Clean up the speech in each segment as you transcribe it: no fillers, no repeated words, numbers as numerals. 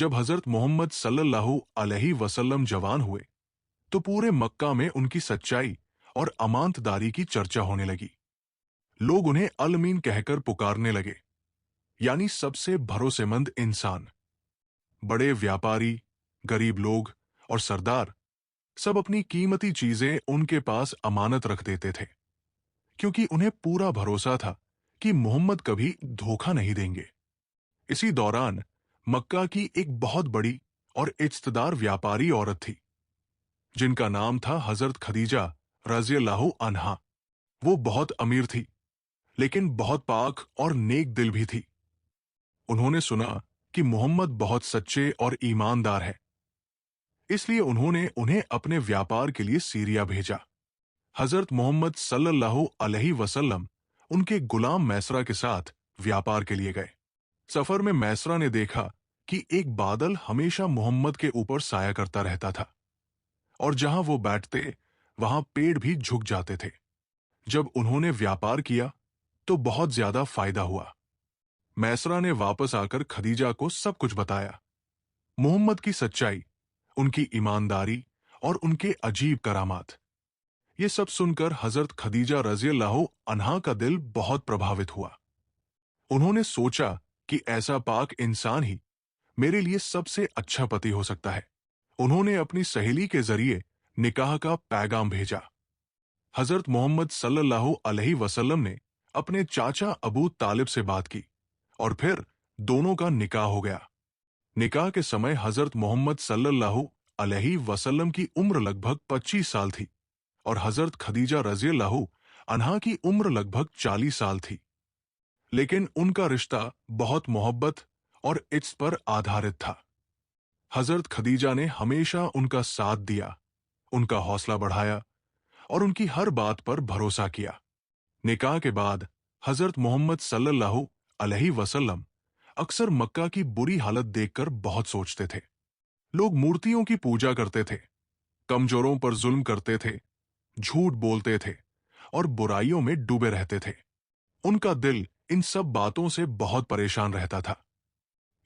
जब हजरत मोहम्मद सल्लल्लाहु अलैहि वसल्लम जवान हुए तो पूरे मक्का में उनकी सच्चाई और अमानतदारी की चर्चा होने लगी। लोग उन्हें अल अमीन कहकर पुकारने लगे, यानी सबसे भरोसेमंद इंसान। बड़े व्यापारी, गरीब लोग और सरदार सब अपनी कीमती चीजें उनके पास अमानत रख देते थे, क्योंकि उन्हें पूरा भरोसा था कि मोहम्मद कभी धोखा नहीं देंगे। इसी दौरान मक्का की एक बहुत बड़ी और इज्तदार व्यापारी औरत थी, जिनका नाम था हजरत खदीजा रज़ियल्लाहु अन्हा। वो बहुत अमीर थी, लेकिन बहुत पाक और नेक दिल भी थी। उन्होंने सुना कि मोहम्मद बहुत सच्चे और ईमानदार है, इसलिए उन्होंने उन्हें अपने व्यापार के लिए सीरिया भेजा। हजरत मोहम्मद सल्लल्लाहु अलैहि वसल्लम उनके गुलाम मैसरा के साथ व्यापार के लिए गए। सफर में मैसरा ने देखा कि एक बादल हमेशा मोहम्मद के ऊपर साया करता रहता था, और जहां वो बैठते वहां पेड़ भी झुक जाते थे। जब उन्होंने व्यापार किया तो बहुत ज्यादा फायदा हुआ। मैसरा ने वापस आकर खदीजा को सब कुछ बताया, मोहम्मद की सच्चाई, उनकी ईमानदारी और उनके अजीब करामात। ये सब सुनकर हजरत खदीजा रज़ियल्लाहु अन्हा का दिल बहुत प्रभावित हुआ। उन्होंने सोचा कि ऐसा पाक इंसान ही मेरे लिए सबसे अच्छा पति हो सकता है। उन्होंने अपनी सहेली के जरिए निकाह का पैगाम भेजा। हजरत मोहम्मद सल्लल्लाहु अलैहि वसल्लम ने अपने चाचा अबू तालिब से बात की और फिर दोनों का निकाह हो गया। निकाह के समय हजरत मोहम्मद सल्लल्लाहु अलैहि वसल्लम की उम्र लगभग 25 साल थी और हजरत खदीजा रज़ियल्लाहु अन्हा की उम्र लगभग 40 साल थी। लेकिन उनका रिश्ता बहुत मोहब्बत और इज्जत पर आधारित था। हजरत खदीजा ने हमेशा उनका साथ दिया, उनका हौसला बढ़ाया और उनकी हर बात पर भरोसा किया। निकाह के बाद हजरत मोहम्मद सल्लल्लाहु अलैहि वसल्लम अक्सर मक्का की बुरी हालत देखकर बहुत सोचते थे। लोग मूर्तियों की पूजा करते थे, कमजोरों पर जुल्म करते थे, झूठ बोलते थे और बुराइयों में डूबे रहते थे। उनका दिल इन सब बातों से बहुत परेशान रहता था।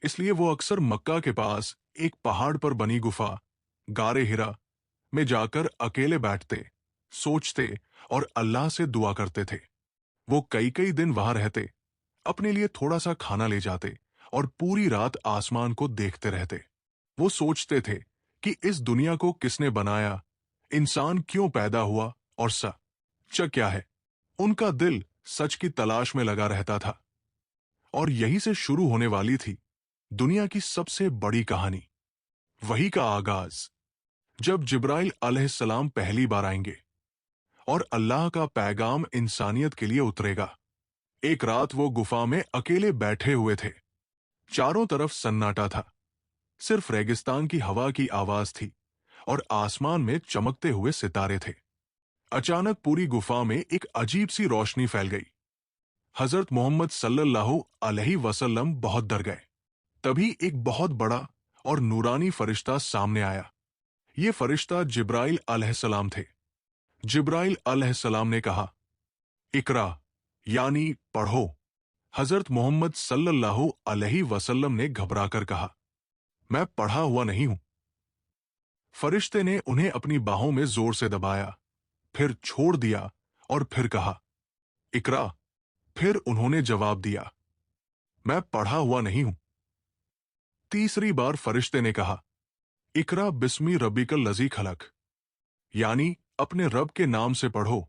इसलिए वो अक्सर मक्का के पास एक पहाड़ पर बनी गुफा गारे हिरा में जाकर अकेले बैठते, सोचते और अल्लाह से दुआ करते थे। वो कई कई दिन वहां रहते, अपने लिए थोड़ा सा खाना ले जाते और पूरी रात आसमान को देखते रहते। वो सोचते थे कि इस दुनिया को किसने बनाया, इंसान क्यों पैदा हुआ और सच क्या है। उनका दिल सच की तलाश में लगा रहता था। और यहीं से शुरू होने वाली थी दुनिया की सबसे बड़ी कहानी, वही का आगाज, जब जिब्राइल अलैहिस्सलाम पहली बार आएंगे और अल्लाह का पैगाम इंसानियत के लिए उतरेगा। एक रात वो गुफा में अकेले बैठे हुए थे। चारों तरफ सन्नाटा था, सिर्फ रेगिस्तान की हवा की आवाज थी और आसमान में चमकते हुए सितारे थे। अचानक पूरी गुफा में एक अजीब सी रोशनी फैल गई। हजरत मोहम्मद सल्लल्लाहु अलैहि वसल्लम बहुत डर गए। तभी एक बहुत बड़ा और नूरानी फरिश्ता सामने आया। ये फरिश्ता जिब्राइल अलैहिस्सलाम थे। जिब्राइल अलैहिस्सलाम ने कहा, इकरा, यानी पढ़ो। हजरत मोहम्मद सल्लल्लाहु अलैहि वसल्लम ने घबराकर कहा, मैं पढ़ा हुआ नहीं हूं। फरिश्ते ने उन्हें अपनी बाहों में जोर से दबाया, फिर छोड़ दिया और फिर कहा, इकरा। फिर उन्होंने जवाब दिया, मैं पढ़ा हुआ नहीं हूं। तीसरी बार फरिश्ते ने कहा, इकरा बिस्मी रब्बिकल लज़ी खलक, यानी अपने रब के नाम से पढ़ो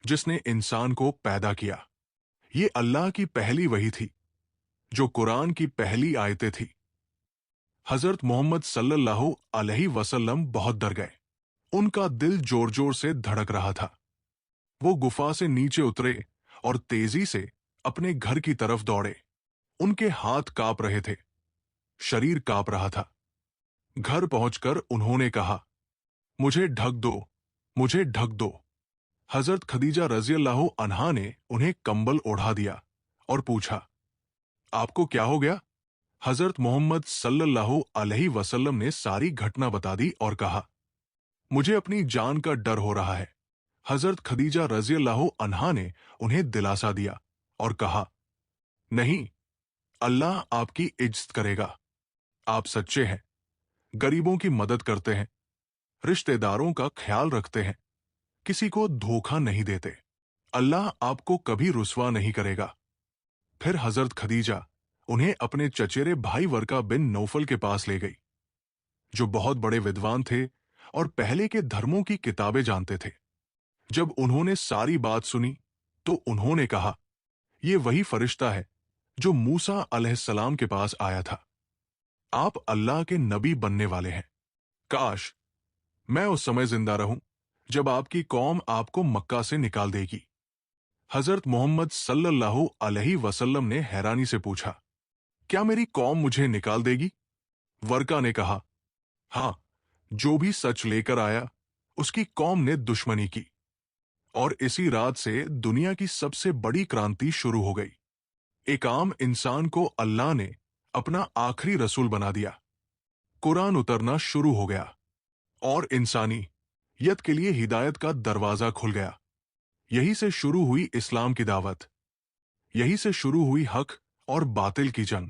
जिसने इंसान को पैदा किया। ये अल्लाह की पहली वही थी, जो कुरान की पहली आयतें थी। हजरत मोहम्मद सल्लल्लाहु अलैहि वसल्लम बहुत डर गए। उनका दिल जोर जोर से धड़क रहा था। वो गुफा से नीचे उतरे और तेजी से अपने घर की तरफ दौड़े। उनके हाथ कांप रहे थे, शरीर कांप रहा था। घर पहुंचकर उन्होंने कहा, मुझे ढक दो, मुझे ढक दो। हजरत खदीजा रज़ियल्लाहु अन्हा ने उन्हें कंबल ओढ़ा दिया और पूछा, आपको क्या हो गया? हजरत मोहम्मद सल्लल्लाहु अलैहि वसल्लम ने सारी घटना बता दी और कहा, मुझे अपनी जान का डर हो रहा है। हजरत खदीजा रज़ियल्लाहु अन्हा ने उन्हें दिलासा दिया और कहा, नहीं, अल्लाह आपकी इज्जत करेगा। आप सच्चे हैं, गरीबों की मदद करते हैं, रिश्तेदारों का ख्याल रखते हैं, किसी को धोखा नहीं देते। अल्लाह आपको कभी रुस्वा नहीं करेगा। फिर हजरत खदीजा उन्हें अपने चचेरे भाई वर्का बिन नौफल के पास ले गई, जो बहुत बड़े विद्वान थे और पहले के धर्मों की किताबें जानते थे। जब उन्होंने सारी बात सुनी तो उन्होंने कहा, ये वही फरिश्ता है जो मूसा अलैहिस्सलाम के पास आया था। आप अल्लाह के नबी बनने वाले हैं। काश मैं उस समय जिंदा रहूं जब आपकी कौम आपको मक्का से निकाल देगी। हजरत मोहम्मद सल्लल्लाहु अलैहि वसल्लम ने हैरानी से पूछा, क्या मेरी कौम मुझे निकाल देगी? वर्का ने कहा, हाँ, जो भी सच लेकर आया उसकी कौम ने दुश्मनी की, और इसी रात से दुनिया की सबसे बड़ी क्रांति शुरू हो गई। एक आम इंसान को अल्लाह ने अपना आखिरी रसूल बना दिया। कुरान उतरना शुरू हो गया और इंसानियत के लिए हिदायत का दरवाजा खुल गया। यही से शुरू हुई इस्लाम की दावत, यही से शुरू हुई हक और बातिल की जंग,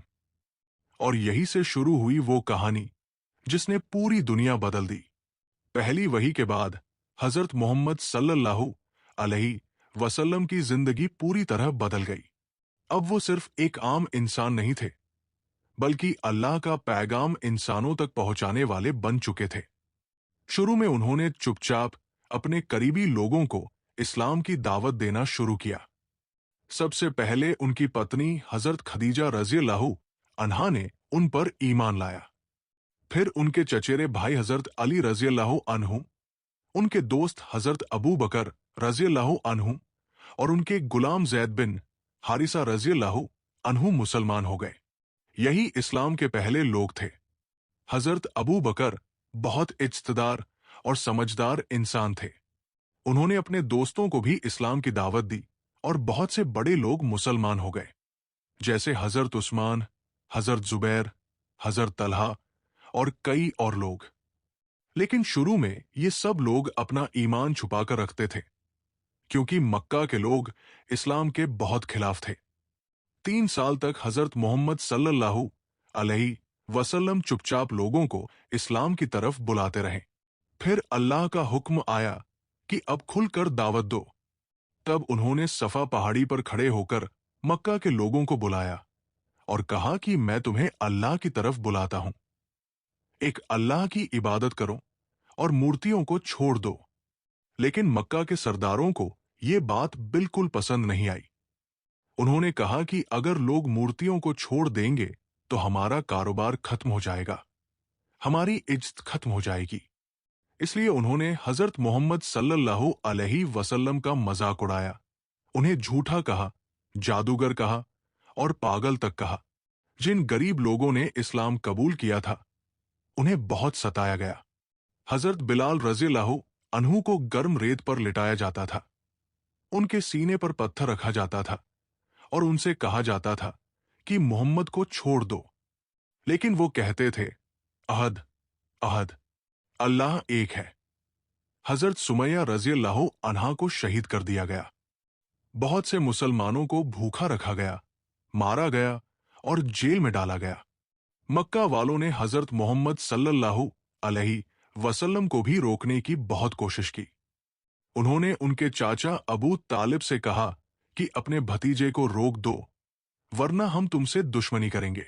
और यही से शुरू हुई वो कहानी जिसने पूरी दुनिया बदल दी। पहली वही के बाद हजरत मोहम्मद सल्लल्लाहु अलैहि वसल्लम की जिंदगी पूरी तरह बदल गई। अब वो सिर्फ एक आम इंसान नहीं थे, बल्कि अल्लाह का पैगाम इंसानों तक पहुंचाने वाले बन चुके थे। शुरू में उन्होंने चुपचाप अपने करीबी लोगों को इस्लाम की दावत देना शुरू किया। सबसे पहले उनकी पत्नी हजरत खदीजा रज़ियल्लाहु अन्हा ने उन पर ईमान लाया। फिर उनके चचेरे भाई हजरत अली रज़ियल्लाहु अन्हु, उनके दोस्त हजरत अबू बकर रज़ियल्लाहु अन्हु और उनके गुलाम जैद बिन हारिसा रज़ियल्लाहु अन्हु मुसलमान हो गए। यही इस्लाम के पहले लोग थे। हजरत अबू बकर बहुत इज्तदार और समझदार इंसान थे। उन्होंने अपने दोस्तों को भी इस्लाम की दावत दी और बहुत से बड़े लोग मुसलमान हो गए, जैसे हजरत उस्मान, हजरत जुबैर, हजरत तलहा और कई और लोग। लेकिन शुरू में ये सब लोग अपना ईमान छुपाकर रखते थे, क्योंकि मक्का के लोग इस्लाम के बहुत खिलाफ थे। 3 साल तक हजरत मोहम्मद सल्लल्लाहु अलैहि वसल्लम चुपचाप लोगों को इस्लाम की तरफ बुलाते रहे। फिर अल्लाह का हुक्म आया कि अब खुलकर दावत दो। तब उन्होंने सफा पहाड़ी पर खड़े होकर मक्का के लोगों को बुलाया और कहा कि मैं तुम्हें अल्लाह की तरफ बुलाता हूं। एक अल्लाह की इबादत करो और मूर्तियों को छोड़ दो। लेकिन मक्का के सरदारों को ये बात बिल्कुल पसंद नहीं आई। उन्होंने कहा कि अगर लोग मूर्तियों को छोड़ देंगे तो हमारा कारोबार खत्म हो जाएगा, हमारी इज्जत खत्म हो जाएगी। इसलिए उन्होंने हजरत मोहम्मद सल्लल्लाहु अलैहि वसल्लम का मजाक उड़ाया, उन्हें झूठा कहा, जादूगर कहा और पागल तक कहा। जिन गरीब लोगों ने इस्लाम कबूल किया था उन्हें बहुत सताया गया। हजरत बिलाल रज़ियल्लाहु अन्हु को गर्म रेत पर लिटाया जाता था, उनके सीने पर पत्थर रखा जाता था और उनसे कहा जाता था कि मोहम्मद को छोड़ दो। लेकिन वो कहते थे, अहद अहद, अल्लाह एक है। हजरत सुमैया रज़ियल्लाहु अन्हा को शहीद कर दिया गया। बहुत से मुसलमानों को भूखा रखा गया, मारा गया और जेल में डाला गया। मक्का वालों ने हजरत मोहम्मद सल्लल्लाहु अलैहि वसल्लम को भी रोकने की बहुत कोशिश की। उन्होंने उनके चाचा अबू तालिब से कहा कि अपने भतीजे को रोक दो, वरना हम तुमसे दुश्मनी करेंगे।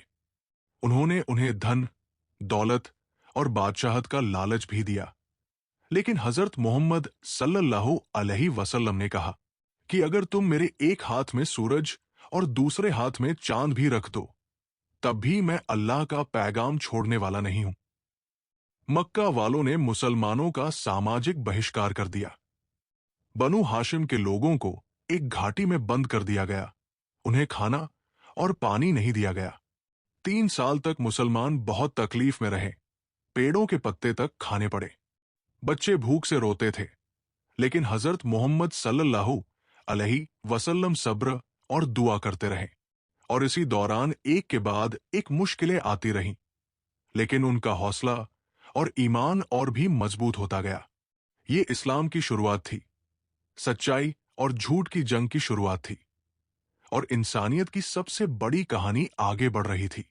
उन्होंने उन्हें धन, दौलत और बादशाहत का लालच भी दिया। लेकिन हजरत मोहम्मद सल्लल्लाहु अलैहि वसल्लम ने कहा कि अगर तुम मेरे एक हाथ में सूरज और दूसरे हाथ में चांद भी रख दो, तब भी मैं अल्लाह का पैगाम छोड़ने वाला नहीं हूं। मक्का वालों ने मुसलमानों का सामाजिक बहिष्कार कर दिया। बनु हाशिम के लोगों को एक घाटी में बंद कर दिया गया, उन्हें खाना और पानी नहीं दिया गया। 3 साल तक मुसलमान बहुत तकलीफ में रहे, पेड़ों के पत्ते तक खाने पड़े। बच्चे भूख से रोते थे, लेकिन हजरत मोहम्मद सल्लल्लाहु अलैहि वसल्लम सब्र और दुआ करते रहे, और इसी दौरान एक के बाद एक मुश्किलें आती रहीं। लेकिन उनका हौसला और ईमान और भी मजबूत होता गया। ये इस्लाम की शुरुआत थी, सच्चाई और झूठ की जंग की शुरुआत थी, और इंसानियत की सबसे बड़ी कहानी आगे बढ़ रही थी।